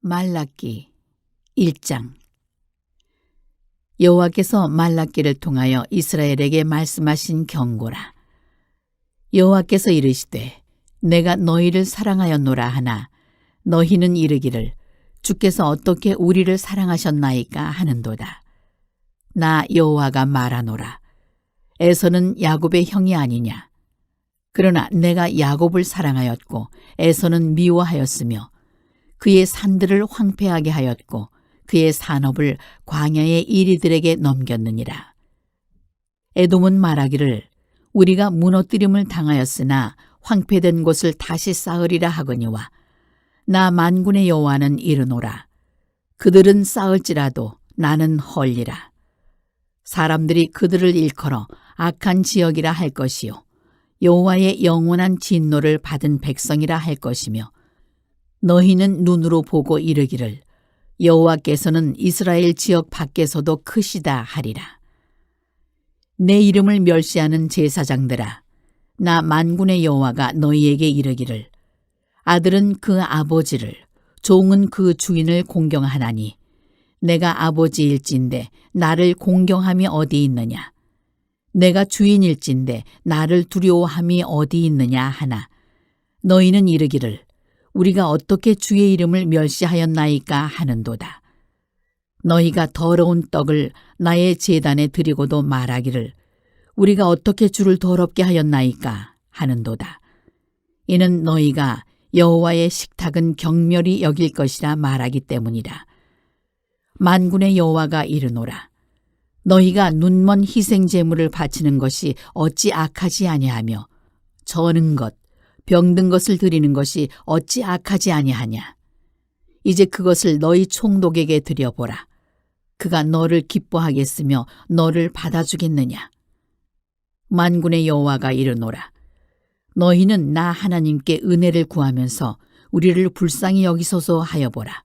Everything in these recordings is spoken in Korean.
말라기 1장. 여호와께서 말라기를 통하여 이스라엘에게 말씀하신 경고라. 여호와께서 이르시되 내가 너희를 사랑하였노라 하나 너희는 이르기를 주께서 어떻게 우리를 사랑하셨나이까 하는도다. 나 여호와가 말하노라. 에서는 야곱의 형이 아니냐. 그러나 내가 야곱을 사랑하였고 에서는 미워하였으며 그의 산들을 황폐하게 하였고 그의 산업을 광야의 이리들에게 넘겼느니라. 에돔은 말하기를 우리가 무너뜨림을 당하였으나 황폐된 곳을 다시 쌓으리라 하거니와 나 만군의 여호와는 이르노라. 그들은 쌓을지라도 나는 헐리라. 사람들이 그들을 일컬어 악한 지역이라 할 것이요 여호와의 영원한 진노를 받은 백성이라 할 것이며 너희는 눈으로 보고 이르기를 여호와께서는 이스라엘 지역 밖에서도 크시다 하리라. 내 이름을 멸시하는 제사장들아, 나 만군의 여호와가 너희에게 이르기를 아들은 그 아버지를 종은 그 주인을 공경하나니 내가 아버지일진데 나를 공경함이 어디 있느냐. 내가 주인일진데 나를 두려워함이 어디 있느냐 하나 너희는 이르기를 우리가 어떻게 주의 이름을 멸시하였나이까 하는도다. 너희가 더러운 떡을 나의 제단에 드리고도 말하기를 우리가 어떻게 주를 더럽게 하였나이까 하는도다. 이는 너희가 여호와의 식탁은 경멸히 여길 것이라 말하기 때문이라. 만군의 여호와가 이르노라. 너희가 눈먼 희생 제물을 바치는 것이 어찌 악하지 아니하며 저는 것 병든 것을 드리는 것이 어찌 악하지 아니하냐. 이제 그것을 너희 총독에게 드려보라. 그가 너를 기뻐하겠으며 너를 받아주겠느냐. 만군의 여호와가 이르노라. 너희는 나 하나님께 은혜를 구하면서 우리를 불쌍히 여기소서 하여보라.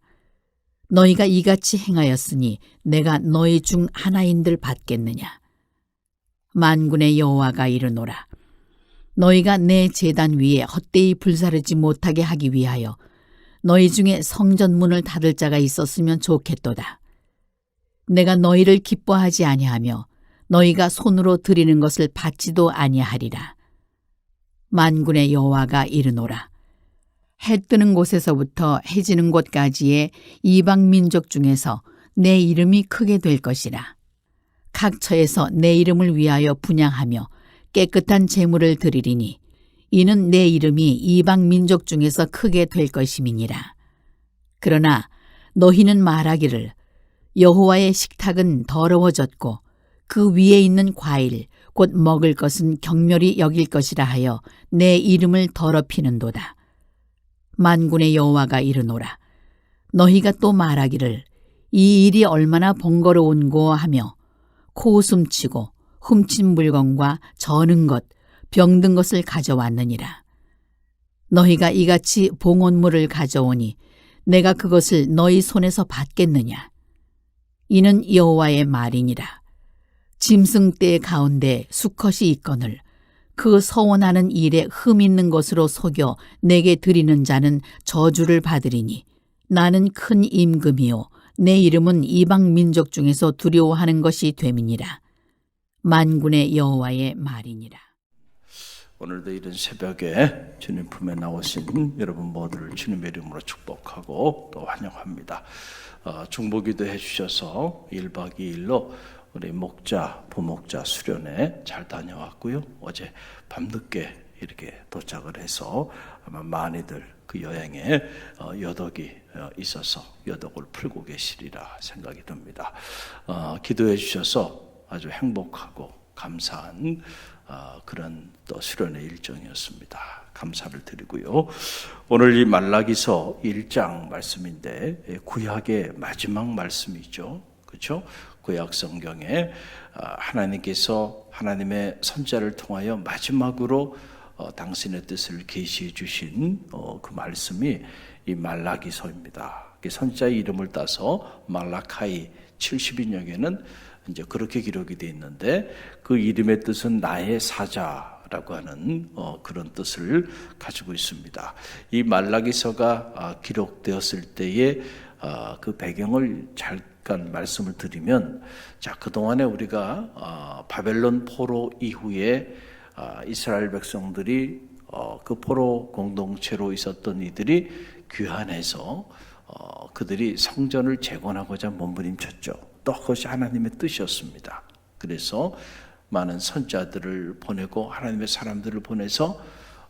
너희가 이같이 행하였으니 내가 너희 중 하나인들 받겠느냐. 만군의 여호와가 이르노라. 너희가 내 제단 위에 헛되이 불사르지 못하게 하기 위하여 너희 중에 성전 문을 닫을 자가 있었으면 좋겠도다. 내가 너희를 기뻐하지 아니하며 너희가 손으로 드리는 것을 받지도 아니하리라. 만군의 여호와가 이르노라. 해 뜨는 곳에서부터 해 지는 곳까지의 이방 민족 중에서 내 이름이 크게 될 것이라. 각 처에서 내 이름을 위하여 분향하며 깨끗한 제물을 드리리니 이는 내 이름이 이방 민족 중에서 크게 될 것임이니라. 그러나 너희는 말하기를 여호와의 식탁은 더러워졌고 그 위에 있는 과일 곧 먹을 것은 경멸히 여길 것이라 하여 내 이름을 더럽히는도다. 만군의 여호와가 이르노라. 너희가 또 말하기를 이 일이 얼마나 번거로운고 하며 코웃음치고 훔친 물건과 저는 것, 병든 것을 가져왔느니라. 너희가 이같이 봉헌물을 가져오니 내가 그것을 너희 손에서 받겠느냐. 이는 여호와의 말이니라. 짐승 떼 가운데 수컷이 있거늘 그 서원하는 일에 흠 있는 것으로 속여 내게 드리는 자는 저주를 받으리니 나는 큰 임금이요 내 이름은 이방 민족 중에서 두려워하는 것이 됨이니라. 만군의 여호와의 말이니라. 오늘도 이른 새벽에 주님 품에 나오신 여러분 모두를 주님의 이름으로 축복하고 또 환영합니다. 중보기도 해주셔서 1박 2일로 우리 목자, 부목자 수련회 잘 다녀왔고요. 어제 밤늦게 이렇게 도착을 해서 아마 많이들 그 여행에 여덕이 있어서 여덕을 풀고 계시리라 생각이 듭니다. 기도해 주셔서 아주 행복하고 감사한 그런 또 수련의 일정이었습니다. 감사를 드리고요. 오늘 이 말라기서 1장 말씀인데 구약의 마지막 말씀이죠. 그렇죠? 구약 성경에 하나님께서 하나님의 선자를 통하여 마지막으로 당신의 뜻을 계시해 주신 그 말씀이 이 말라기서입니다. 선자의 이름을 따서 말라카이 70인역에는 이제 그렇게 기록이 되어 있는데 그 이름의 뜻은 나의 사자라고 하는 그런 뜻을 가지고 있습니다. 이 말라기서가 기록되었을 때에 그 배경을 잠깐 말씀을 드리면, 자, 그동안에 우리가 바벨론 포로 이후에 이스라엘 백성들이 그 포로 공동체로 있었던 이들이 귀환해서 그들이 성전을 재건하고자 몸부림쳤죠. 또 그것이 하나님의 뜻이었습니다. 그래서 많은 선자들을 보내고 하나님의 사람들을 보내서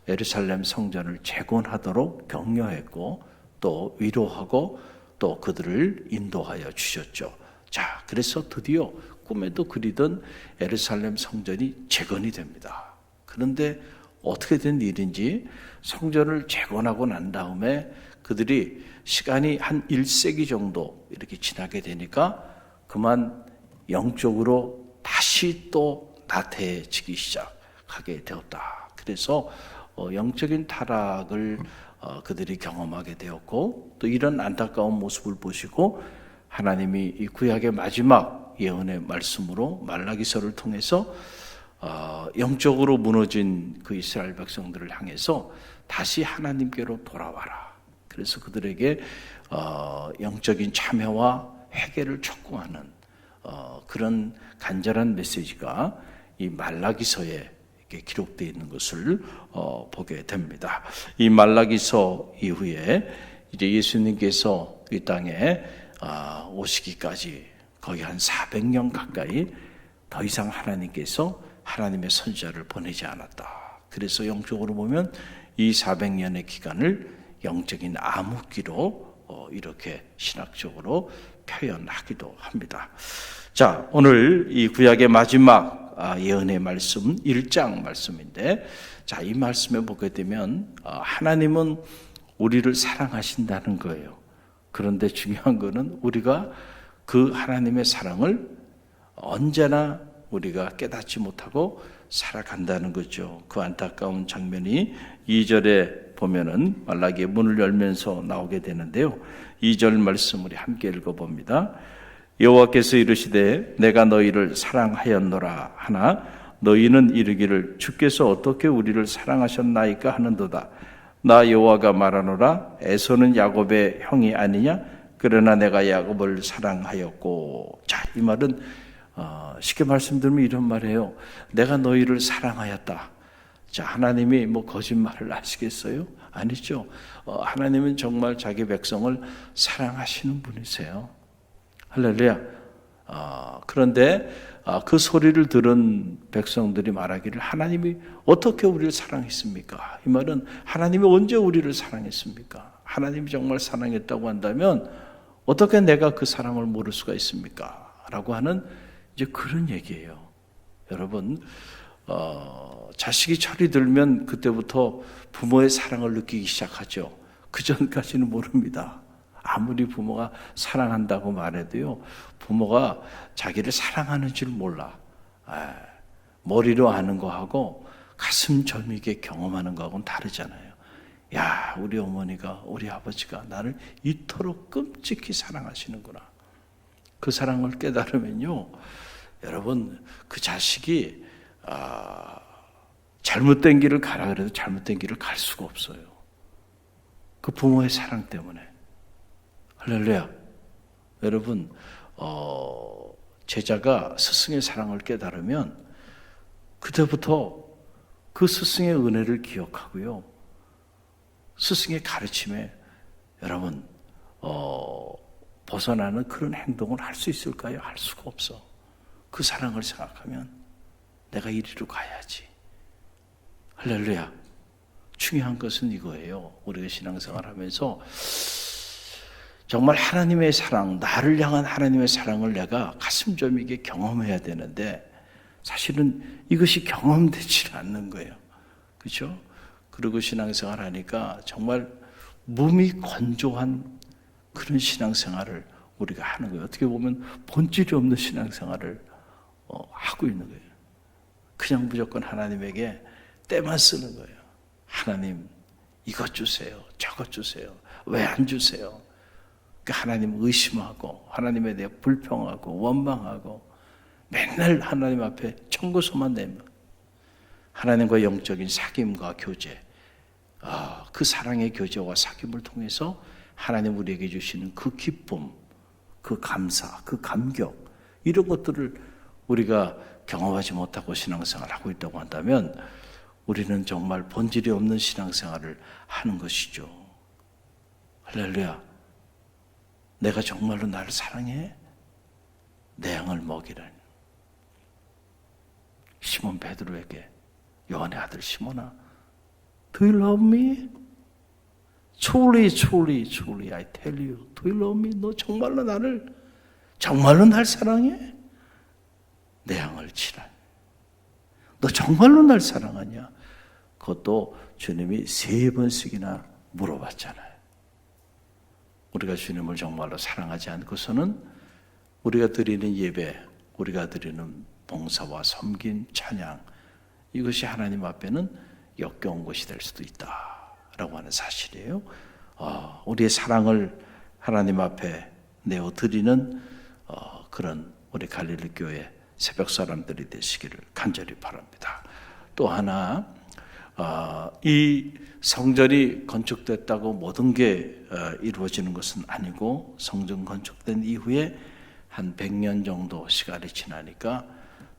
예루살렘 성전을 재건하도록 격려했고 또 위로하고 또 그들을 인도하여 주셨죠. 자, 그래서 드디어 꿈에도 그리던 예루살렘 성전이 재건이 됩니다. 그런데 어떻게 된 일인지 성전을 재건하고 난 다음에 그들이 시간이 한 1세기 정도 이렇게 지나게 되니까 그만 영적으로 다시 또 나태해지기 시작하게 되었다. 그래서 영적인 타락을 그들이 경험하게 되었고, 또 이런 안타까운 모습을 보시고 하나님이 이 구약의 마지막 예언의 말씀으로 말라기서를 통해서 영적으로 무너진 그 이스라엘 백성들을 향해서 다시 하나님께로 돌아와라. 그래서 그들에게 영적인 참여와 회개를 촉구하는 그런 간절한 메시지가 이 말라기서에 이렇게 기록되어 있는 것을 보게 됩니다. 이 말라기서 이후에 이제 예수님께서 이 땅에 오시기까지 거의 한 400년 가까이 더 이상 하나님께서 하나님의 선지자를 보내지 않았다. 그래서 영적으로 보면 이 400년의 기간을 영적인 암흑기로 이렇게 신학적으로 표현하기도 합니다. 자, 오늘 이 구약의 마지막 예언의 말씀 1장 말씀인데, 자, 이 말씀에 보게 되면 하나님은 우리를 사랑하신다는 거예요. 그런데 중요한 거는 우리가 그 하나님의 사랑을 언제나 우리가 깨닫지 못하고 살아간다는 거죠. 그 안타까운 장면이 2절에 보면은 말라기의 문을 열면서 나오게 되는데요. 2절 말씀 우리 함께 읽어봅니다. 여호와께서 이르시되 내가 너희를 사랑하였노라 하나 너희는 이르기를 주께서 어떻게 우리를 사랑하셨나이까 하는도다. 나 여호와가 말하노라 에서는 야곱의 형이 아니냐 그러나 내가 야곱을 사랑하였고. 자, 이 말은 쉽게 말씀드리면 이런 말이에요. 내가 너희를 사랑하였다. 자, 하나님이 뭐 거짓말을 하시겠어요? 아니죠. 하나님은 정말 자기 백성을 사랑하시는 분이세요. 할렐루야. 그런데 그 소리를 들은 백성들이 말하기를 하나님이 어떻게 우리를 사랑했습니까? 이 말은 하나님이 언제 우리를 사랑했습니까? 하나님이 정말 사랑했다고 한다면 어떻게 내가 그 사랑을 모를 수가 있습니까? 라고 하는 이제 그런 얘기예요. 여러분, 자식이 철이 들면 그때부터 부모의 사랑을 느끼기 시작하죠. 그 전까지는 모릅니다. 아무리 부모가 사랑한다고 말해도요, 부모가 자기를 사랑하는 줄 몰라. 머리로 아는 거하고 가슴 저미게 경험하는 거하고는 다르잖아요. 야, 우리 어머니가, 우리 아버지가 나를 이토록 끔찍히 사랑하시는구나. 그 사랑을 깨달으면요, 여러분, 그 자식이 잘못된 길을 가라 그래도 잘못된 길을 갈 수가 없어요. 그 부모의 사랑 때문에. 할렐루야. 여러분, 제자가 스승의 사랑을 깨달으면 그때부터 그 스승의 은혜를 기억하고요, 스승의 가르침에 여러분 벗어나는 그런 행동을 할 수 있을까요? 할 수가 없어. 그 사랑을 생각하면 내가 이리로 가야지. 할렐루야. 중요한 것은 이거예요. 우리가 신앙생활하면서 정말 하나님의 사랑, 나를 향한 하나님의 사랑을 내가 가슴 저미게 경험해야 되는데 사실은 이것이 경험되지 않는 거예요. 그렇죠? 그리고 신앙생활 하니까 정말 몸이 건조한 그런 신앙생활을 우리가 하는 거예요. 어떻게 보면 본질이 없는 신앙생활을 하고 있는 거예요. 그냥 무조건 하나님에게 때만 쓰는 거예요. 하나님 이것 주세요. 저것 주세요. 왜 안 주세요? 하나님 의심하고 하나님에 대해 불평하고 원망하고 맨날 하나님 앞에 청구서만 내면 하나님과 영적인 사귐과 교제, 그 사랑의 교제와 사귐을 통해서 하나님 우리에게 주시는 그 기쁨, 그 감사, 그 감격, 이런 것들을 우리가 경험하지 못하고 신앙생활을 하고 있다고 한다면 우리는 정말 본질이 없는 신앙생활을 하는 것이죠. 할렐루야. 내가 정말로 나를 사랑해? 내 양을 먹이라니. 시몬 베드로에게 요한의 아들 시몬아, Do you love me? Truly, truly, truly, I tell you, Do you love me? 너 정말로 날 사랑해? 내 양을 치라니. 너 정말로 날 사랑하냐? 그것도 주님이 3번씩이나 물어봤잖아요. 우리가 주님을 정말로 사랑하지 않고서는 우리가 드리는 예배, 우리가 드리는 봉사와 섬긴 찬양, 이것이 하나님 앞에는 역겨운 것이 될 수도 있다라고 하는 사실이에요. 우리의 사랑을 하나님 앞에 내어드리는 그런 우리 갈릴리 교회 새벽 사람들이 되시기를 간절히 바랍니다. 또 하나, 이 성전이 건축됐다고 모든 게 이루어지는 것은 아니고 성전 건축된 이후에 한 100년 정도 시간이 지나니까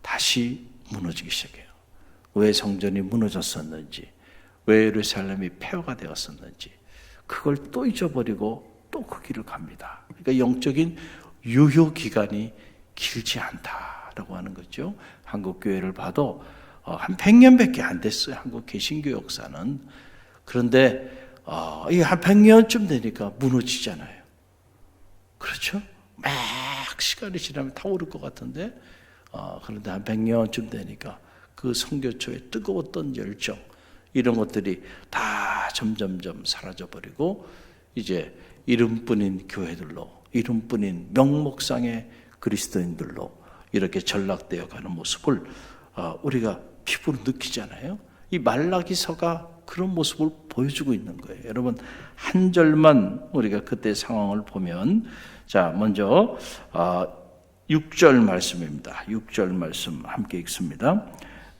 다시 무너지기 시작해요. 왜 성전이 무너졌었는지, 왜 예루살렘이 폐허가 되었었는지 그걸 또 잊어버리고 또 그 길을 갑니다. 그러니까 영적인 유효 기간이 길지 않다라고 하는 거죠. 한국 교회를 봐도 한 100년밖에 안 됐어요. 한국 개신교 역사는. 그런데 이게 한 100년쯤 되니까 무너지잖아요. 그렇죠? 막 시간이 지나면 타오를 것 같은데 그런데 한 100년쯤 되니까 그 선교초의 뜨거웠던 열정, 이런 것들이 다 점점점 사라져버리고 이제 이름뿐인 교회들로, 이름뿐인 명목상의 그리스도인들로 이렇게 전락되어 가는 모습을 우리가 피부로 느끼잖아요. 이 말라기서가 그런 모습을 보여주고 있는 거예요. 여러분, 한 절만 우리가 그때 상황을 보면, 자, 먼저 6절 말씀입니다. 6절 말씀 함께 읽습니다.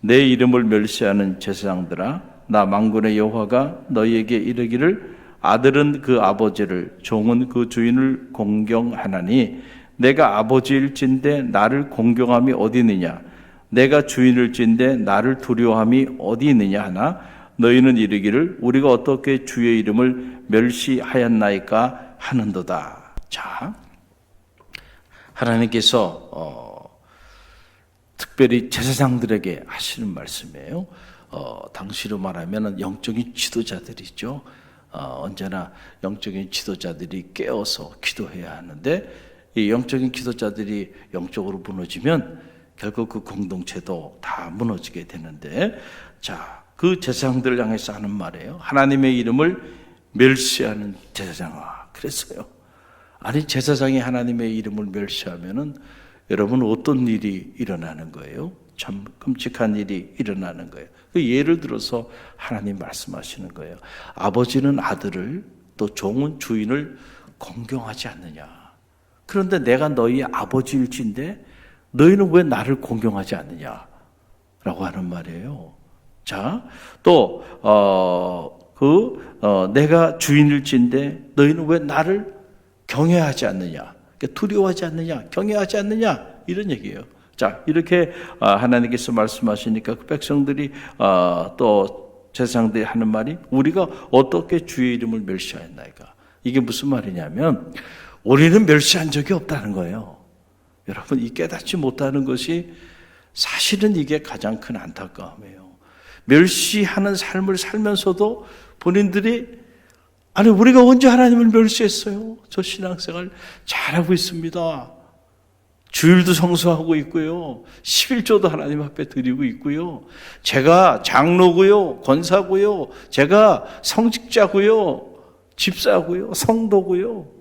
내 이름을 멸시하는 제사장들아, 나 만군의 여호와가 너희에게 이르기를 아들은 그 아버지를, 종은 그 주인을 공경하나니 내가 아버지일진데 나를 공경함이 어디 있느냐? 내가 주인일진데 나를 두려워함이 어디 있느냐 하나 너희는 이르기를 우리가 어떻게 주의 이름을 멸시하였나이까 하는도다. 자, 하나님께서 특별히 제사장들에게 하시는 말씀이에요. 당시로 말하면 영적인 지도자들이죠. 언제나 영적인 지도자들이 깨어서 기도해야 하는데 이 영적인 지도자들이 영적으로 무너지면 결국 그 공동체도 다 무너지게 되는데, 자, 그 제사장들을 향해서 하는 말이에요. 하나님의 이름을 멸시하는 제사장아. 그랬어요. 아니, 제사장이 하나님의 이름을 멸시하면은 여러분 어떤 일이 일어나는 거예요? 참 끔찍한 일이 일어나는 거예요. 그 예를 들어서 하나님 말씀하시는 거예요. 아버지는 아들을, 또 종은 주인을 공경하지 않느냐. 그런데 내가 너희 아버지일진데 너희는 왜 나를 공경하지 않느냐? 라고 하는 말이에요. 자, 또 내가 주인일진데 너희는 왜 나를 경외하지 않느냐? 두려워하지 않느냐? 경외하지 않느냐? 이런 얘기예요. 자, 이렇게 하나님께서 말씀하시니까 그 백성들이 또 제사장들이 하는 말이 우리가 어떻게 주의 이름을 멸시하였나이까? 이게 무슨 말이냐면 우리는 멸시한 적이 없다는 거예요. 여러분, 이 깨닫지 못하는 것이 사실은 이게 가장 큰 안타까움이에요. 멸시하는 삶을 살면서도 본인들이 아니 우리가 언제 하나님을 멸시했어요? 저 신앙생활 잘하고 있습니다. 주일도 성수하고 있고요. 11조도 하나님 앞에 드리고 있고요. 제가 장로고요. 권사고요. 제가 성직자고요. 집사고요. 성도고요.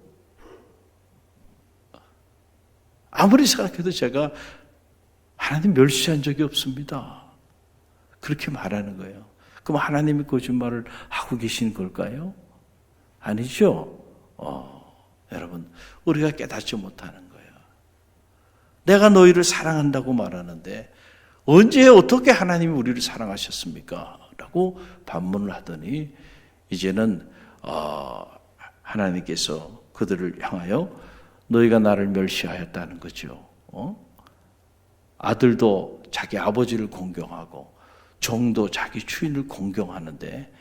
아무리 생각해도 제가 하나님 멸시한 적이 없습니다. 그렇게 말하는 거예요. 그럼 하나님이 거짓말을 하고 계신 걸까요? 아니죠. 여러분, 우리가 깨닫지 못하는 거예요. 내가 너희를 사랑한다고 말하는데 언제 어떻게 하나님이 우리를 사랑하셨습니까? 라고 반문을 하더니 이제는 하나님께서 그들을 향하여 너희가 나를 멸시하였다는 거죠. 아들도 자기 아버지를 공경하고 종도 자기 주인을 공경하는데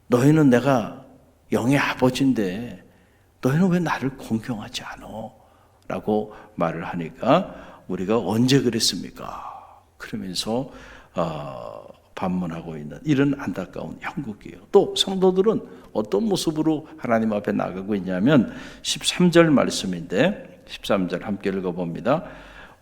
너희는 내가 영의 아버지인데 너희는 왜 나를 공경하지 않아? 라고 말을 하니까 우리가 언제 그랬습니까? 그러면서 반문하고 있는 이런 안타까운 형국이에요. 또 성도들은 어떤 모습으로 하나님 앞에 나가고 있냐면 13절 말씀인데 13절 함께 읽어봅니다.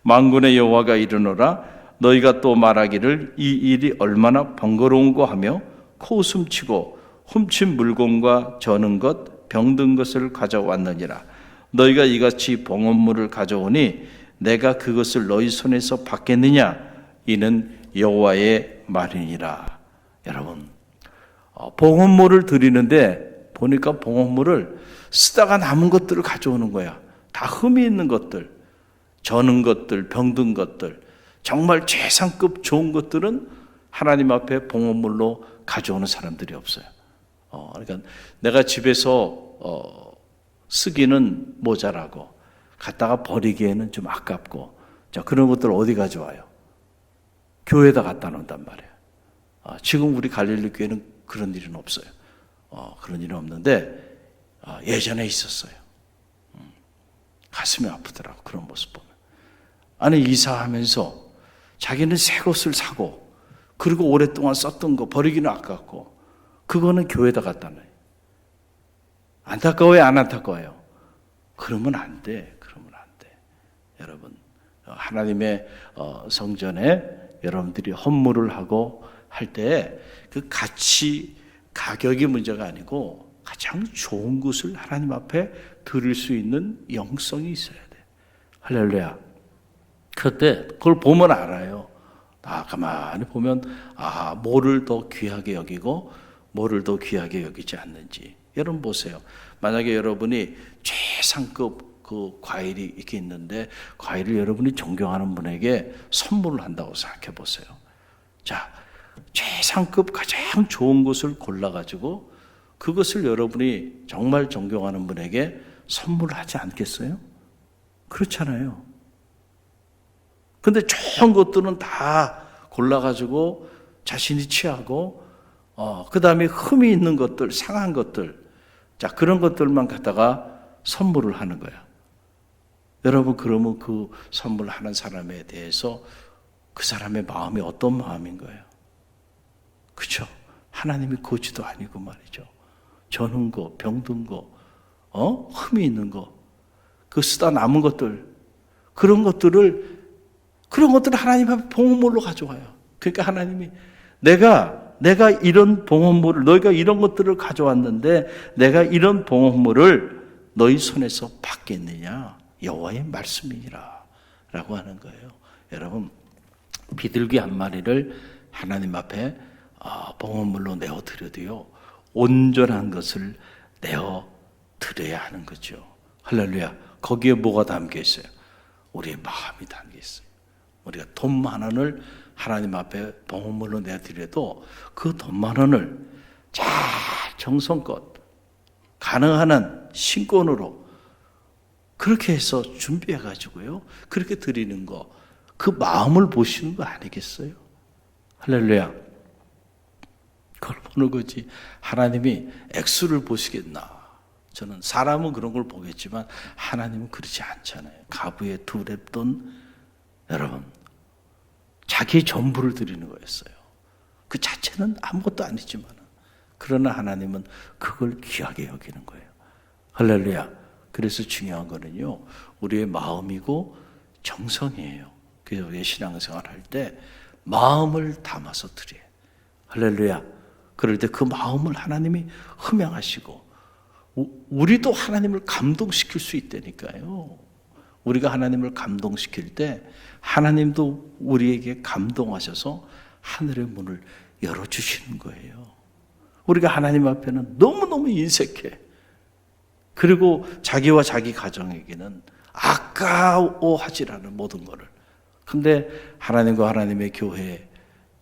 만군의 여호와가 이르노라 너희가 또 말하기를 이 일이 얼마나 번거로운고 하며 코웃음치고 훔친 물건과 저는 것 병든 것을 가져왔느니라. 너희가 이같이 봉헌물을 가져오니 내가 그것을 너희 손에서 받겠느냐? 이는 여호와의 말이니라. 여러분, 봉헌물을 드리는데 보니까 봉헌물을 쓰다가 남은 것들을 가져오는 거야. 다 흠이 있는 것들, 저는 것들, 병든 것들, 정말 최상급 좋은 것들은 하나님 앞에 봉헌물로 가져오는 사람들이 없어요. 그러니까 내가 집에서 쓰기는 모자라고 갖다가 버리기에는 좀 아깝고 자 그런 것들 어디 가져와요? 교회에다 갖다 놓는단 말이에요. 지금 우리 갈릴리 교회는 그런 일은 없어요. 그런 일은 없는데 예전에 있었어요. 가슴이 아프더라고 그런 모습 보면. 아니 이사하면서 자기는 새 것을 사고 그리고 오랫동안 썼던 거 버리기는 아깝고 그거는 교회에다 갖다 놔요. 안타까워요? 안 안타까워요? 그러면 안 돼. 그러면 안 돼. 여러분, 하나님의 성전에 여러분들이 헌물을 하고 할 때 그 가격이 문제가 아니고 가장 좋은 것을 하나님 앞에 드릴 수 있는 영성이 있어야 돼. 할렐루야. 그때 그걸 보면 알아요. 가만히 보면 뭐를 더 귀하게 여기고 뭐를 더 귀하게 여기지 않는지. 여러분 보세요. 만약에 여러분이 최상급 그 과일이 이렇게 있는데 과일을 여러분이 존경하는 분에게 선물을 한다고 생각해 보세요. 자, 최상급 가장 좋은 것을 골라가지고 그것을 여러분이 정말 존경하는 분에게 선물을 하지 않겠어요? 그렇잖아요. 근데 좋은 것들은 다 골라가지고 자신이 취하고 그 다음에 흠이 있는 것들, 상한 것들, 자 그런 것들만 갖다가 선물을 하는 거야. 여러분 그러면 그 선물하는 사람에 대해서 그 사람의 마음이 어떤 마음인 거예요? 그렇죠? 하나님이 거지도 아니고 말이죠. 저는 거, 병든 거, 흠이 있는 거, 그 쓰다 남은 것들, 그런 것들을 하나님 앞에 봉헌물로 가져와요. 그러니까 하나님이 내가 이런 봉헌물을 너희가 이런 것들을 가져왔는데 내가 이런 봉헌물을 너희 손에서 받겠느냐? 여호와의 말씀이니라 라고 하는 거예요. 여러분 비둘기 한 마리를 하나님 앞에 봉헌물로 내어드려도요 온전한 것을 내어드려야 하는 거죠. 할렐루야. 거기에 뭐가 담겨 있어요? 우리의 마음이 담겨 있어요. 우리가 돈 10,000원을 하나님 앞에 봉헌물로 내드려도 그 돈 10,000원을 잘 정성껏 가능한 한 신권으로 그렇게 해서 준비해가지고요 그렇게 드리는 거 그 마음을 보시는 거 아니겠어요? 할렐루야. 그걸 보는 거지 하나님이 액수를 보시겠나. 저는 사람은 그런 걸 보겠지만 하나님은 그렇지 않잖아요. 가부에 2렙돈 여러분 자기의 전부를 드리는 거였어요. 그 자체는 아무것도 아니지만 그러나 하나님은 그걸 귀하게 여기는 거예요. 할렐루야. 그래서 중요한 거는요 우리의 마음이고 정성이에요. 그래서 우리의 신앙생활 할 때 마음을 담아서 드려요. 할렐루야. 그럴 때 그 마음을 하나님이 흠양하시고 우리도 하나님을 감동시킬 수 있다니까요. 우리가 하나님을 감동시킬 때 하나님도 우리에게 감동하셔서 하늘의 문을 열어주시는 거예요. 우리가 하나님 앞에는 너무너무 인색해. 그리고 자기와 자기 가정에게는 아까워하지 않은 모든 것을. 근데 하나님과 하나님의 교회에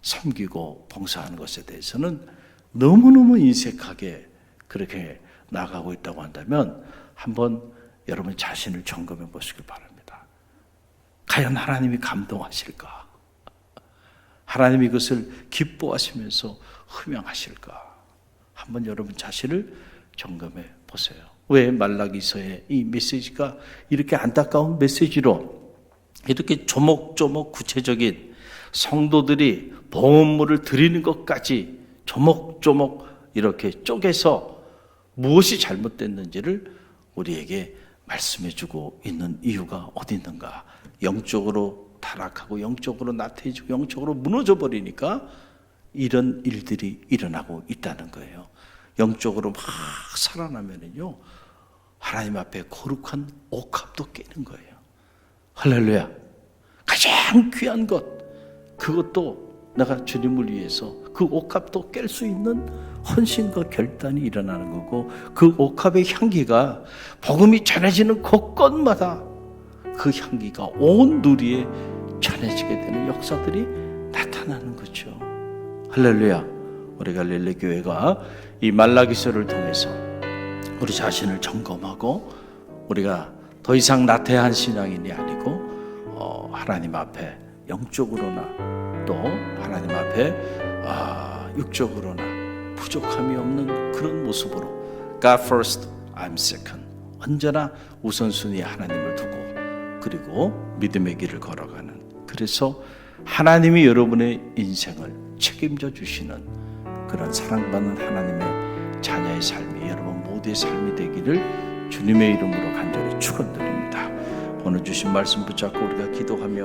섬기고 봉사하는 것에 대해서는 너무너무 인색하게 그렇게 나아가고 있다고 한다면 한번 여러분 자신을 점검해 보시길 바랍니다. 과연 하나님이 감동하실까? 하나님이 이것을 기뻐하시면서 흠양하실까? 한번 여러분 자신을 점검해 보세요. 왜 말라기서의 이 메시지가 이렇게 안타까운 메시지로 이렇게 조목조목 구체적인 성도들이 봉헌물을 드리는 것까지 조목조목 이렇게 쪼개서 무엇이 잘못됐는지를 우리에게 말씀해주고 있는 이유가 어디 있는가? 영적으로 타락하고 영적으로 나태해지고 영적으로 무너져 버리니까 이런 일들이 일어나고 있다는 거예요. 영적으로 막 살아나면은요, 하나님 앞에 거룩한 옥합도 깨는 거예요. 할렐루야. 가장 귀한 것, 그것도 내가 주님을 위해서 그 옥합도 깰 수 있는 헌신과 결단이 일어나는 거고, 그 옥합의 향기가 복음이 전해지는 곳곳마다 그 향기가 온 누리에 전해지게 되는 역사들이 나타나는 거죠. 할렐루야. 우리 갈릴리 교회가 이 말라기서를 통해서 우리 자신을 점검하고 우리가 더 이상 나태한 신앙인이 아니고 하나님 앞에 영적으로나 또 하나님 앞에 육적으로나 부족함이 없는 그런 모습으로 God first, I'm second, 언제나 우선순위에 하나님을 두고 그리고 믿음의 길을 걸어가는, 그래서 하나님이 여러분의 인생을 책임져 주시는 그런 사랑받는 하나님의 자녀의 삶이 여러분 모두의 삶이 되기를 주님의 이름으로 간절히 축원드립니다. 오늘 주신 말씀 붙잡고 우리가 기도하며